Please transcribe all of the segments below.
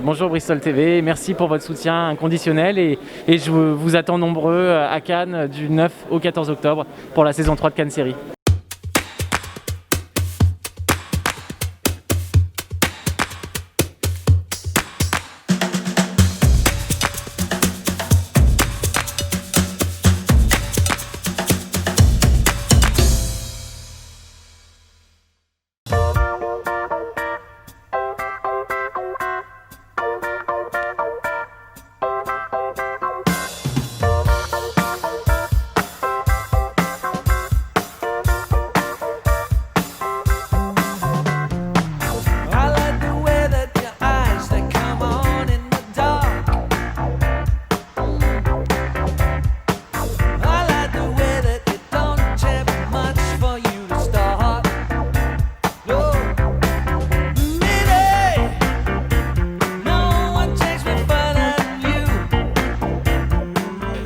Bonjour Bristol TV, merci pour votre soutien inconditionnel et je vous attends nombreux à Cannes du 9 au 14 octobre pour la saison 3 de Cannes Série.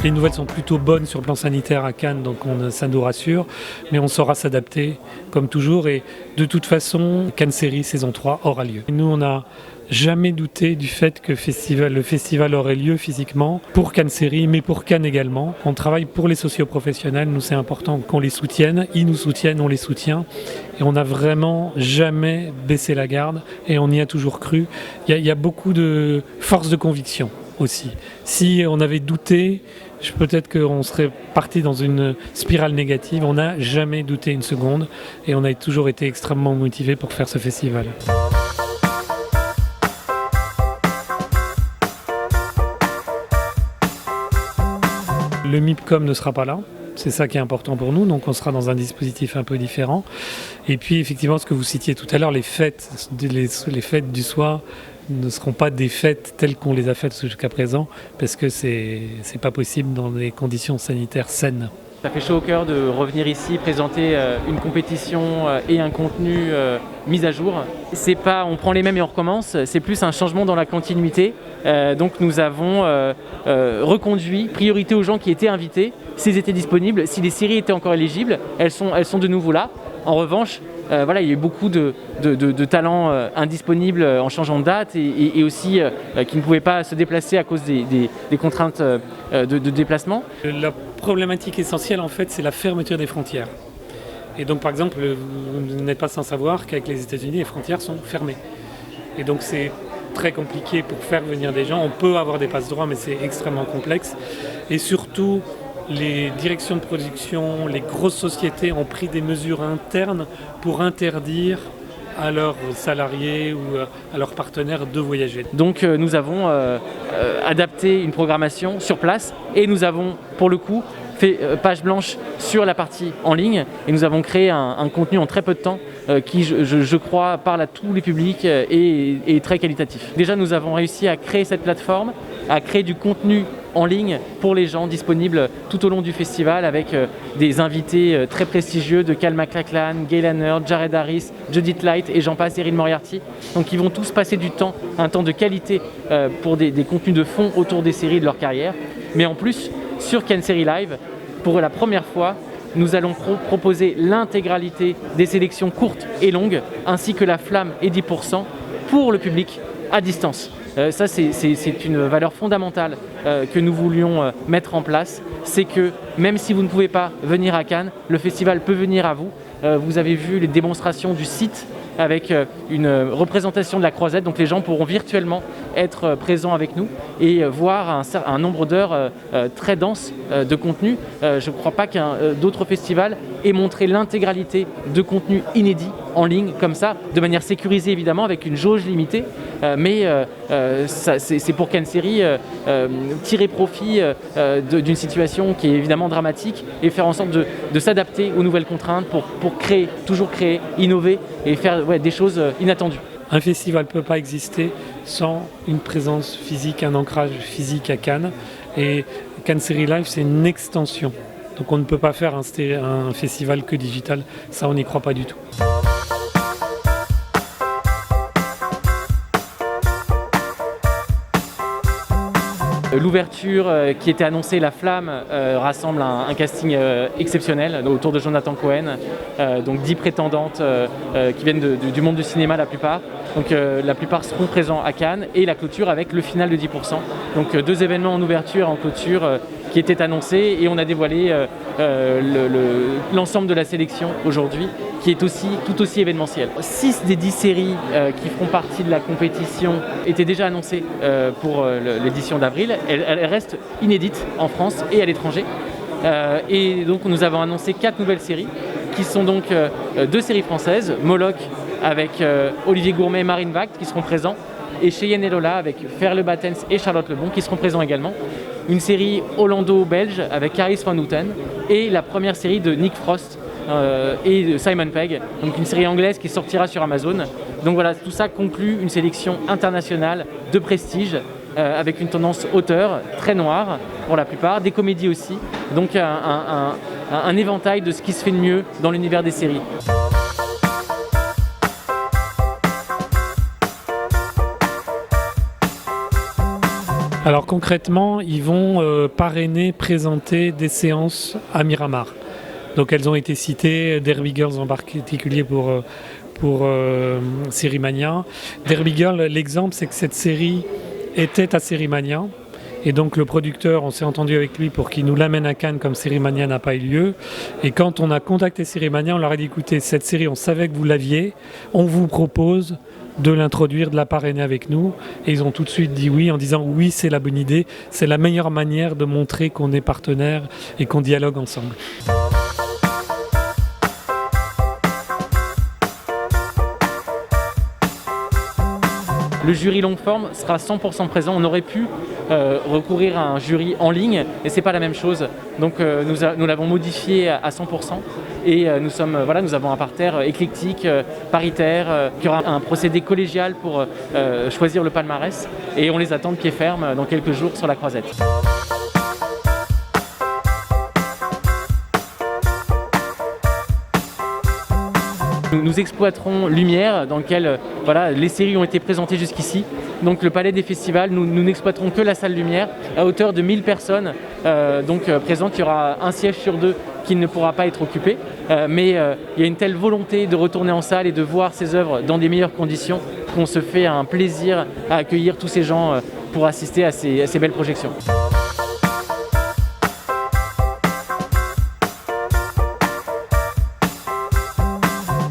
Les nouvelles sont plutôt bonnes sur le plan sanitaire à Cannes, donc ça nous rassure, mais on saura s'adapter comme toujours. Et de toute façon, Cannes Série saison 3 aura lieu. Et nous, on n'a jamais douté du fait que le festival aurait lieu physiquement pour Cannes Série, mais pour Cannes également. On travaille pour les socioprofessionnels, nous c'est important qu'on les soutienne, ils nous soutiennent, on les soutient. Et on n'a vraiment jamais baissé la garde et on y a toujours cru. Il y a beaucoup de force de conviction aussi. Si on avait douté, peut-être qu'on serait parti dans une spirale négative. On n'a jamais douté une seconde et on a toujours été extrêmement motivés pour faire ce festival. Le MIPCOM ne sera pas là. C'est ça qui est important pour nous, donc on sera dans un dispositif un peu différent. Et puis effectivement, ce que vous citiez tout à l'heure, les fêtes du soir ne seront pas des fêtes telles qu'on les a faites jusqu'à présent, parce que c'est pas possible dans des conditions sanitaires saines. Ça fait chaud au cœur de revenir ici, présenter une compétition et un contenu mis à jour. C'est pas on prend les mêmes et on recommence, c'est plus un changement dans la continuité. Donc nous avons reconduit priorité aux gens qui étaient invités, s'ils étaient disponibles, si les séries étaient encore éligibles, elles sont de nouveau là. En revanche, il y a eu beaucoup de talents indisponibles en changeant de date et aussi qui ne pouvaient pas se déplacer à cause des contraintes de déplacement. La problématique essentielle, en fait, c'est la fermeture des frontières. Et donc, par exemple, vous n'êtes pas sans savoir qu'avec les États-Unis, les frontières sont fermées. Et donc, c'est très compliqué pour faire venir des gens. On peut avoir des passe-droits, mais c'est extrêmement complexe. Et surtout, les directions de production, les grosses sociétés ont pris des mesures internes pour interdire à leurs salariés ou à leurs partenaires de voyager. Donc nous avons adapté une programmation sur place et nous avons pour le coup fait page blanche sur la partie en ligne et nous avons créé un contenu en très peu de temps qui, je crois, parle à tous les publics et est très qualitatif. Déjà, nous avons réussi à créer cette plateforme, à créer du contenu en ligne pour les gens disponibles tout au long du festival avec des invités très prestigieux de Kyle MacLachlan, Gail Anner, Jared Harris, Judith Light et j'en passe, Erin Moriarty. Donc ils vont tous passer du temps, un temps de qualité pour des contenus de fond autour des séries de leur carrière. Mais en plus, sur Cannes Série Live, pour la première fois, nous allons proposer l'intégralité des sélections courtes et longues, ainsi que la flamme et 10% pour le public à distance. Ça, c'est une valeur fondamentale que nous voulions mettre en place. C'est que même si vous ne pouvez pas venir à Cannes, le festival peut venir à vous. Vous avez vu les démonstrations du site avec une représentation de la croisette. Donc les gens pourront virtuellement être présents avec nous et voir un nombre d'heures très dense de contenu. Je ne crois pas qu'un d'autres festivals aient montré l'intégralité de contenus inédits en ligne comme ça, de manière sécurisée évidemment, avec une jauge limitée. Mais c'est pour Cannes Série tirer profit d'une situation qui est évidemment dramatique et faire en sorte de s'adapter aux nouvelles contraintes pour créer, toujours créer, innover et faire des choses inattendues. Un festival ne peut pas exister sans une présence physique, un ancrage physique à Cannes. Et Cannes Série Live, c'est une extension. Donc on ne peut pas faire un festival que digital. Ça, on n'y croit pas du tout. L'ouverture qui était annoncée, La Flamme, rassemble un casting exceptionnel autour de Jonathan Cohen, donc 10 prétendantes qui viennent du monde du cinéma la plupart. Donc la plupart seront présents à Cannes, et la clôture avec le final de 10%. Donc 2 événements en ouverture et en clôture qui étaient annoncés, et on a dévoilé l'ensemble de la sélection aujourd'hui, qui est tout aussi événementiel. 6 des 10 séries qui feront partie de la compétition étaient déjà annoncées pour l'édition d'avril. Elles restent inédites en France et à l'étranger. Et donc nous avons annoncé 4 nouvelles séries, qui sont donc 2 séries françaises, Moloch avec Olivier Gourmet et Marine Vact qui seront présents, et Cheyenne et Lola avec Ferle Battens et Charlotte Lebon qui seront présents également. Une série hollando-belge avec Caris van Houten, et la première série de Nick Frost et de Simon Pegg, donc une série anglaise qui sortira sur Amazon. Donc voilà, tout ça conclut une sélection internationale de prestige, avec une tendance auteur très noire pour la plupart, des comédies aussi, donc un éventail de ce qui se fait de mieux dans l'univers des séries. Alors concrètement, ils vont parrainer, présenter des séances à Miramar. Donc elles ont été citées, Derby Girls en particulier pour Sérimania. Derby Girl, l'exemple, c'est que cette série était à Sérimania. Et donc le producteur, on s'est entendu avec lui pour qu'il nous l'amène à Cannes comme Sérimania n'a pas eu lieu. Et quand on a contacté Sérimania, on leur a dit, écoutez, cette série, on savait que vous l'aviez, on vous propose de l'introduire, de la parrainer avec nous. Et ils ont tout de suite dit oui, en disant oui, c'est la bonne idée, c'est la meilleure manière de montrer qu'on est partenaires et qu'on dialogue ensemble. Le jury longue forme sera 100% présent. On aurait pu recourir à un jury en ligne, et c'est pas la même chose. Donc nous l'avons modifié à 100%, et nous avons un parterre éclectique, paritaire, qui aura un procédé collégial pour choisir le palmarès, et on les attend de pied ferme dans quelques jours sur la Croisette. Nous exploiterons Lumière, dans lequel les séries ont été présentées jusqu'ici. Donc le Palais des Festivals, nous n'exploiterons que la salle Lumière, à hauteur de 1000 personnes présentes. Il y aura un siège sur 2 qui ne pourra pas être occupé. Mais il y a une telle volonté de retourner en salle et de voir ces œuvres dans des meilleures conditions qu'on se fait un plaisir à accueillir tous ces gens pour assister à ces belles projections.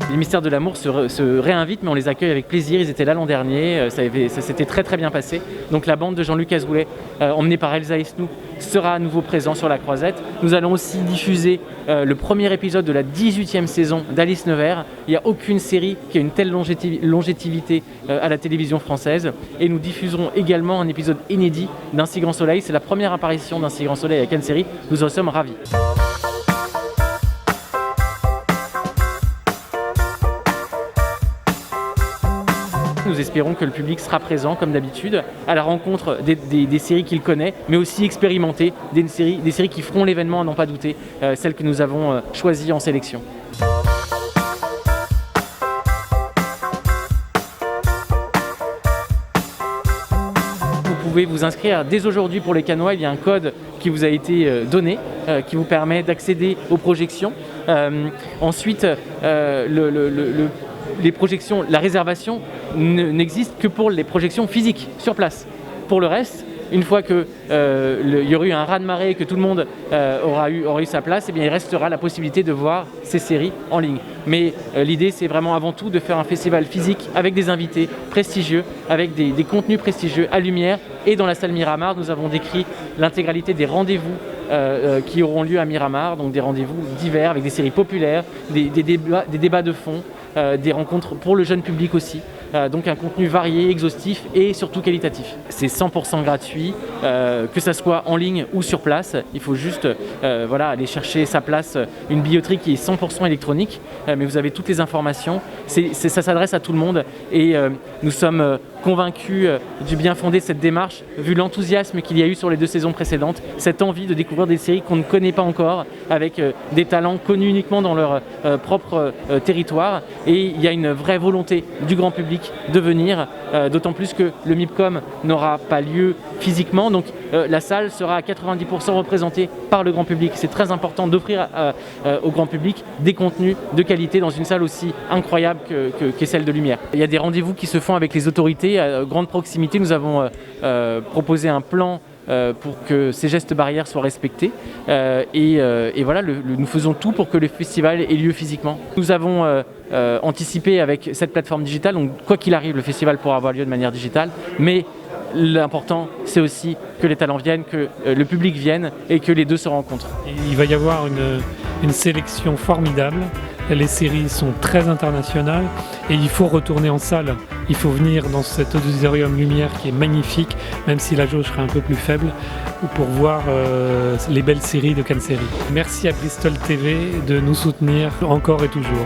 Les Mystères de l'amour se réinvitent, mais on les accueille avec plaisir. Ils étaient là l'an dernier, ça s'était très très bien passé. Donc la bande de Jean-Luc Azoulay, emmenée par Elsa Esnou, sera à nouveau présent sur la Croisette. Nous allons aussi diffuser le premier épisode de la 18e saison d'Alice Nevers. Il n'y a aucune série qui a une telle longévité à la télévision française. Et nous diffuserons également un épisode inédit d'Un si grand soleil. C'est la première apparition d'Un si grand soleil à Cannes Série. Nous en sommes ravis. Nous espérons que le public sera présent, comme d'habitude, à la rencontre des séries qu'il connaît, mais aussi expérimenter des séries qui feront l'événement, à n'en pas douter, celles que nous avons choisies en sélection. Vous pouvez vous inscrire dès aujourd'hui pour les Cannois. Il y a un code qui vous a été donné, qui vous permet d'accéder aux projections. Ensuite, les projections, la réservation n'existe que pour les projections physiques, sur place. Pour le reste, une fois qu'il y aura eu un raz-de-marée et que tout le monde aura eu sa place, eh bien, il restera la possibilité de voir ces séries en ligne. Mais l'idée, c'est vraiment avant tout de faire un festival physique avec des invités prestigieux, avec des contenus prestigieux à Lumière. Et dans la salle Miramar, nous avons décrit l'intégralité des rendez-vous qui auront lieu à Miramar, donc des rendez-vous divers avec des séries populaires, des débats de fond, des rencontres pour le jeune public aussi. Donc un contenu varié, exhaustif et surtout qualitatif. C'est 100% gratuit, que ça soit en ligne ou sur place. Il faut juste aller chercher sa place, une billetterie qui est 100% électronique, mais vous avez toutes les informations. Ça s'adresse à tout le monde, et nous sommes convaincus du bien fondé de cette démarche, vu l'enthousiasme qu'il y a eu sur les 2 saisons précédentes, cette envie de découvrir des séries qu'on ne connaît pas encore, avec des talents connus uniquement dans leur propre territoire. Et il y a une vraie volonté du grand public de venir, d'autant plus que le MIPCOM n'aura pas lieu physiquement. Donc la salle sera à 90% représentée par le grand public. C'est très important d'offrir au grand public des contenus de qualité dans une salle aussi incroyable qu'est celle de Lumière. Il y a des rendez-vous qui se font avec les autorités à grande proximité. Nous avons proposé un plan pour que ces gestes barrières soient respectés. Et voilà, nous faisons tout pour que le festival ait lieu physiquement. Nous avons anticipé avec cette plateforme digitale, donc quoi qu'il arrive, le festival pourra avoir lieu de manière digitale, mais l'important, c'est aussi que les talents viennent, que le public vienne et que les deux se rencontrent. Il va y avoir une sélection formidable. Les séries sont très internationales et il faut retourner en salle. Il faut venir dans cet auditorium Lumière qui est magnifique, même si la jauge sera un peu plus faible, pour voir les belles séries de Cannes Série. Merci à Bristol TV de nous soutenir encore et toujours.